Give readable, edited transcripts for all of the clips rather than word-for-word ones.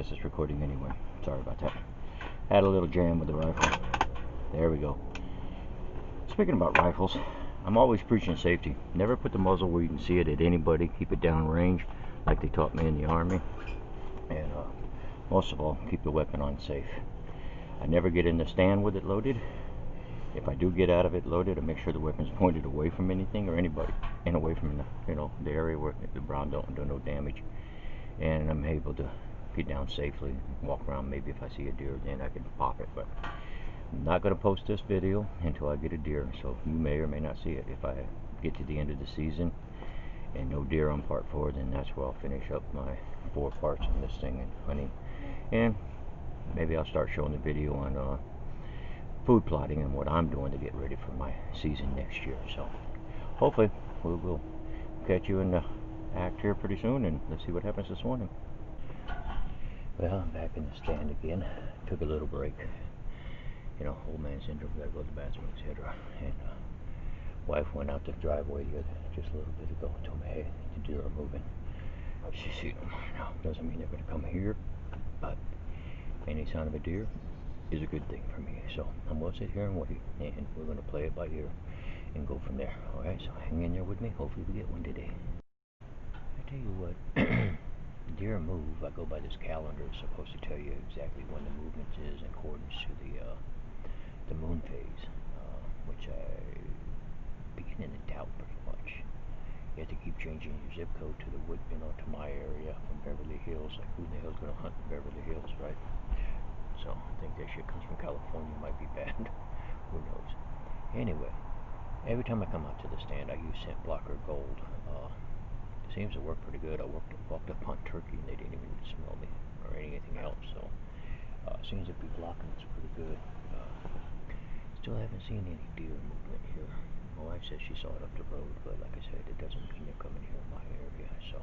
guess it's recording anyway. Sorry about that. Had a little jam with the rifle. There we go. Speaking about rifles, I'm always preaching safety. Never put the muzzle where you can see it at anybody. Keep it down range, like they taught me in the Army. And most of all, keep the weapon on safe. I never get in the stand with it loaded. If I do get out of it loaded, I make sure the weapon's pointed away from anything or anybody, and away from the area where the round don't do no damage. And I'm able to get down safely, walk around. Maybe if I see a deer, then I can pop it. But I'm not going to post this video until I get a deer, so you may or may not see it. If I get to the end of the season and no deer on part 4, then that's where I'll finish up my 4 parts on this thing and hunting. And maybe I'll start showing the video on food plotting and what I'm doing to get ready for my season next year. So hopefully we'll catch you in the act here pretty soon, and let's see what happens this morning. Well, I'm back in the stand again. Took a little break. Old man syndrome, gotta go to the bathroom, etc. And wife went out the driveway just a little bit ago and told me, hey, the deer are moving. She's seen them now. Doesn't mean they're gonna come here, but any sign of a deer is a good thing for me. So I'm gonna sit here and wait, and we're gonna play it by ear and go from there. Alright, so hang in there with me. Hopefully we get one today. I tell you what, deer move. I go by this calendar. It's supposed to tell you exactly when the movement is in accordance to the moon phase, which I beginning to doubt pretty much. You have to keep changing your zip code to to my area from Beverly Hills. Like, who the hell's gonna hunt in Beverly Hills, right? So I think that shit comes from California. Might be bad. Who knows? Anyway, every time I come out to the stand, I use Scent Blocker Gold. It seems to work pretty good. I walked up on turkey and they didn't even smell me or anything else. So seems to be blocking us pretty good. Still haven't seen any deer movement here. My wife says she saw it up the road, but like I said, it doesn't mean they're coming here in my area. So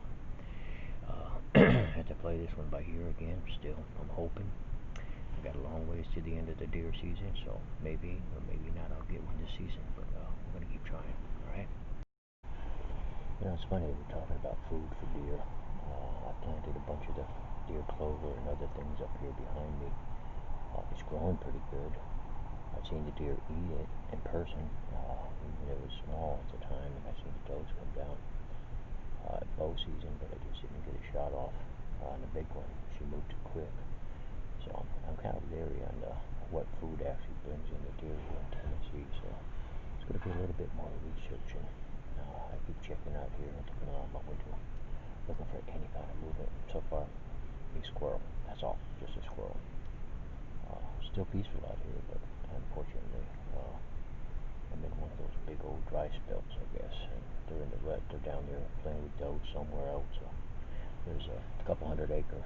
had to play this one by ear again. Still, I'm hoping. I got a long ways to the end of the deer season, so maybe or maybe not I'll get one this season, but we're gonna keep trying. All right. It's funny, we're talking about food for deer. I planted a bunch of the deer clover and other things up here behind me. It's growing pretty good. I've seen the deer eat it in person. It was small at the time, and I've seen the does come down at bow season, but I just didn't get a shot off on the big one. She moved too quick. So I'm kind of leery on what food actually brings in the deer here in Tennessee. So it's going to be a little bit more researching. I keep checking out here and looking around my window, looking for any kind of movement. So far, a squirrel. That's all, just a squirrel. Still peaceful out here, but unfortunately, I'm in one of those big old dry spells, I guess. And they're in the rut. They're down there playing with does somewhere else. So there's a couple 100-acre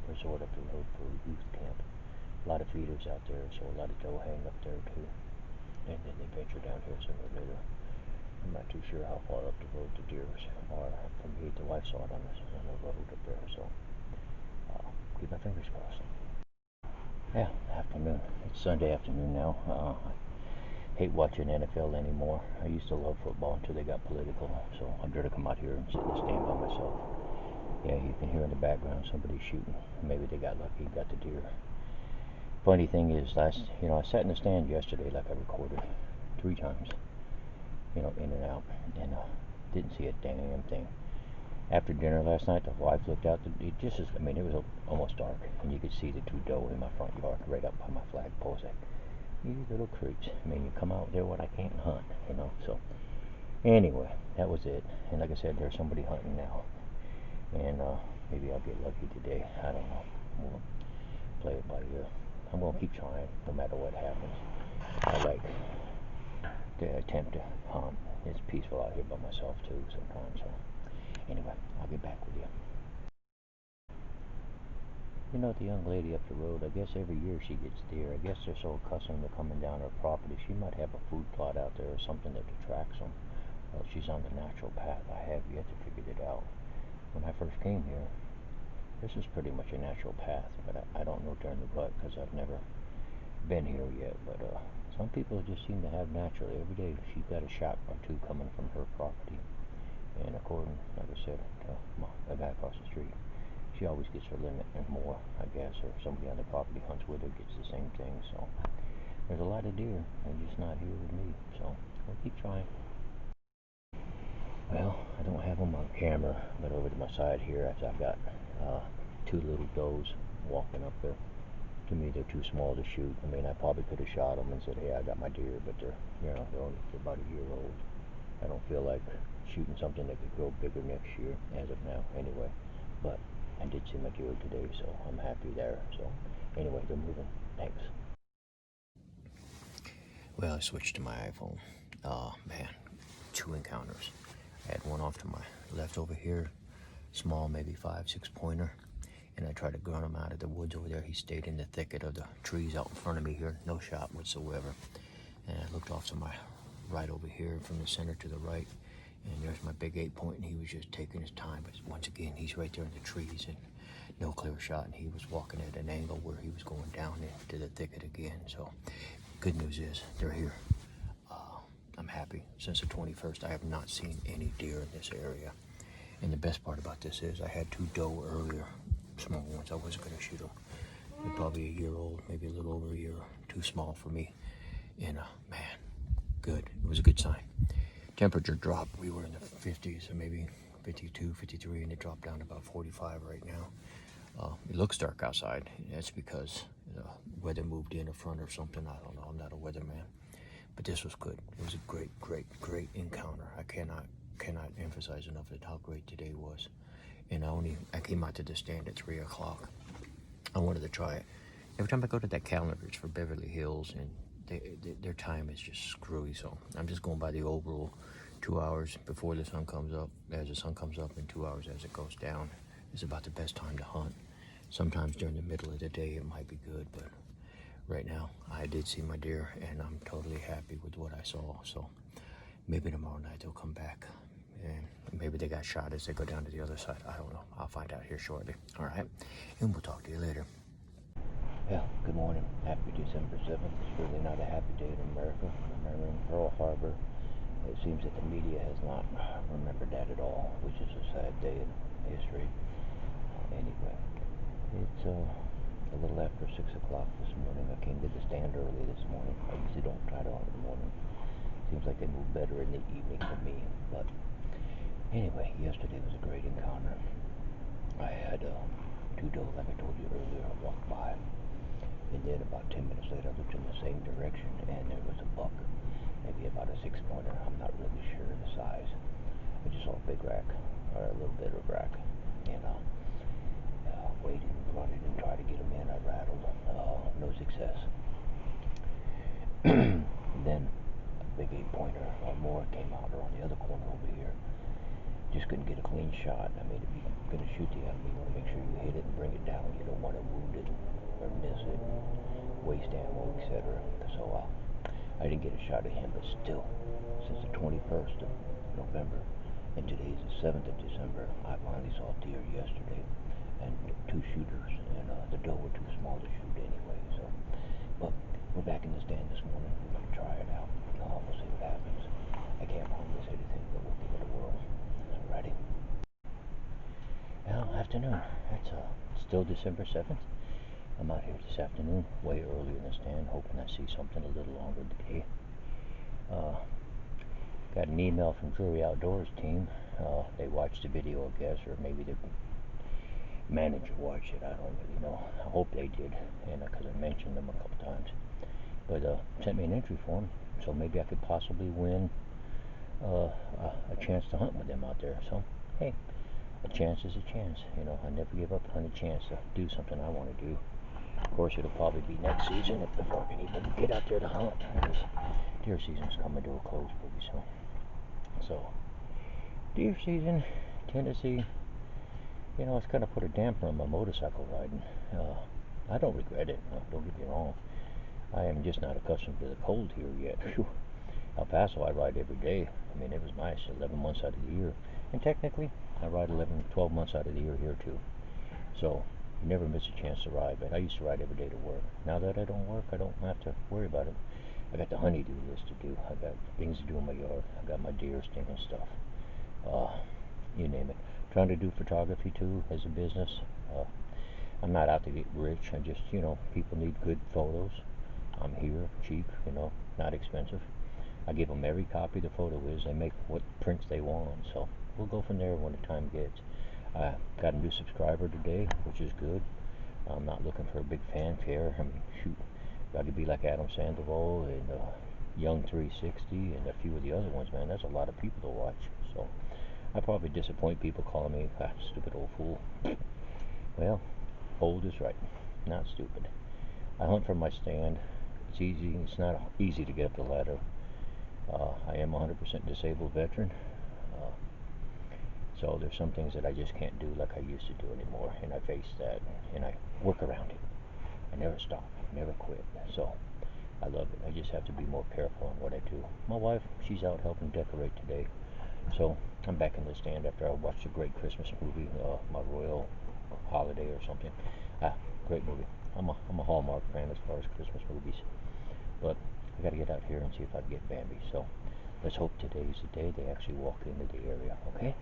resort up the road for youth camp. A lot of feeders out there, so a lot of doe hang up there too. And then they venture down here sooner or later. I'm not too sure how far up the road the deer are from me. The wife saw it on the road up there, so keep my fingers crossed. Yeah, afternoon. It's Sunday afternoon now. Hate watching NFL anymore. I used to love football until they got political, so I'm going to come out here and sit in the stand by myself. Yeah, you can hear in the background somebody shooting. Maybe they got lucky and got the deer. Funny thing is, I sat in the stand yesterday, like I recorded 3 times, in and out, and didn't see a damn thing. After dinner last night, the wife looked out. It was almost dark, and you could see the 2 doe in my front yard, right up by my flagpole. Like, you little creeps. You come out there when I can't hunt, So, anyway, that was it. And like I said, there's somebody hunting now, and maybe I'll get lucky today. I don't know. We'll play it by ear. I'm gonna keep trying, no matter what happens. I like to attempt to hunt. It's peaceful out here by myself too sometimes. So. Anyway, I'll get back with you. The young lady up the road, I guess every year she gets deer. I guess they're so accustomed to coming down her property. She might have a food plot out there or something that attracts them. Well, she's on the natural path. I have yet to figure it out. When I first came here, this is pretty much a natural path, but I don't know during the rut because I've never been here yet. But some people just seem to have naturally. Every day she's got a shot or 2 coming from her property. And according, like I said, to a guy across the street, she always gets her limit and more, I guess, or somebody on the property hunts with her gets the same thing. So there's a lot of deer. They're just not here with me. So we'll keep trying. Well, I don't have them on camera, but over to my side here, I've got two little does walking up there. To me, they're too small to shoot. I mean, I probably could have shot them and said, "Hey, I got my deer," but they're they're about a year old. I don't feel like shooting something that could grow bigger next year, as of now, anyway. But I did see my deer today, so I'm happy there. So anyway, they're moving. Thanks. Well, I switched to my iPhone. Man, two encounters. I had one off to my left over here, small, maybe 5, 6 pointer, and I tried to grunt him out of the woods over there. He stayed in the thicket of the trees out in front of me here, no shot whatsoever. And I looked off to my right over here, from the center to the right, and there's my big 8-point, and he was just taking his time. But once again, he's right there in the trees, and no clear shot, and he was walking at an angle where he was going down into the thicket again. So good news is they're here. I'm happy. Since the 21st, I have not seen any deer in this area. And the best part about this is I had two doe earlier, small ones. I wasn't going to shoot them. They're probably a year old, maybe a little over a year. Too small for me. And man, good. It was a good sign. Temperature dropped. We were in the 50s, or maybe 52, 53, and it dropped down to about 45 right now. It looks dark outside. That's because the weather moved in front or something. I don't know. I'm not a weatherman. But this was good. It was a great encounter. I cannot emphasize enough how great today was. And I came out to the stand at 3 o'clock. I wanted to try it. Every time I go to that calendar, it's for Beverly Hills, and their time is just screwy. So I'm just going by the old rule: 2 hours before the sun comes up, as the sun comes up, and 2 hours as it goes down. It's about the best time to hunt. Sometimes during the middle of the day it might be good, but right now I did see my deer, and I'm totally happy with what I saw. So maybe tomorrow night they'll come back, and maybe they got shot as they go down to the other side. I don't know. I'll find out here shortly. All right, and we'll talk to you later. Well, good morning. Happy December 7th. It's really not a happy day in America. Remembering Pearl Harbor. It seems that the media has not remembered that at all, which is a sad day in history. Anyway, it's a little after 6 o'clock this morning. I came to the stand early this morning. I usually don't try to hunt in the morning. Seems like they move better in the evening for me. But anyway, yesterday was a great encounter. I had two doe, like I told you earlier. I walked by, and then about 10 minutes later, I looked in the same direction, and there was a buck, maybe about a 6-pointer. I'm not really sure the size. I just saw a big rack, or a little bit of rack, and waited and grunted and tried to get him in. I rattled, no success. Then a big 8-pointer or more came out on the other corner over here. Just couldn't get a clean shot. I mean, if you're going to shoot the animal, you want to make sure you hit it and bring it down. You don't want to wound it or miss it, waste ammo, etc. So I didn't get a shot at him, but still, since the 21st of November, and today's the 7th of December, I finally saw deer yesterday, and two shooters, and the doe were too small to shoot anyway. So, but we're back in the stand this morning. We're going to try it out. We'll see what happens. I can't promise anything, but we'll give it a whirl. Ready? Well, afternoon. It's still December 7th. I'm out here this afternoon, way early in the stand, hoping I see something a little longer today. Got an email from Drury Outdoors team. They watched the video, I guess, or maybe the manager watched it. I don't really know. I hope they did, and because I mentioned them a couple times. But sent me an entry form, so maybe I could possibly win a chance to hunt with them out there. So, hey, a chance is a chance. You know, I never give up on a chance to do something I want to do. Of course, it'll probably be next season before I can even get out there to hunt, because deer season's coming to a close pretty soon. So, deer season, Tennessee, you know, it's kind of put a damper on my motorcycle riding. I don't regret it. Don't get me wrong. I am just not accustomed to the cold here yet. El Paso, I ride every day. I mean, it was nice 11 months out of the year. And technically, I ride 11, 12 months out of the year here too. So, you never miss a chance to ride. But I used to ride every day to work. Now that I don't work, I don't have to worry about it. I got the honeydew list to do. I got things to do in my yard. I got my deer stand and stuff. You name it. Trying to do photography too as a business. I'm not out to get rich. I just, people need good photos. I'm here, cheap, not expensive. I give them every copy the photo is. They make what prints they want. So we'll go from there when the time gets. I got a new subscriber today, which is good. I'm not looking for a big fanfare. I mean, shoot, got to be like Adam Sandoval and Young 360 and a few of the other ones, man. That's a lot of people to watch. So I probably disappoint people calling me stupid old fool. Well, old is right, not stupid. I hunt from my stand. It's easy. It's not easy to get up the ladder. I am a 100% disabled veteran. Uh, so there's some things that I just can't do like I used to do anymore, and I face that, and I work around it. I never stop, never quit. So I love it. I just have to be more careful on what I do. My wife, she's out helping decorate today. So I'm back in the stand after I watched a great Christmas movie, My Royal Holiday or something. Great movie. I'm a Hallmark fan as far as Christmas movies. But I gotta get out here and see if I can get Bambi. So let's hope today is the day they actually walk into the area, okay?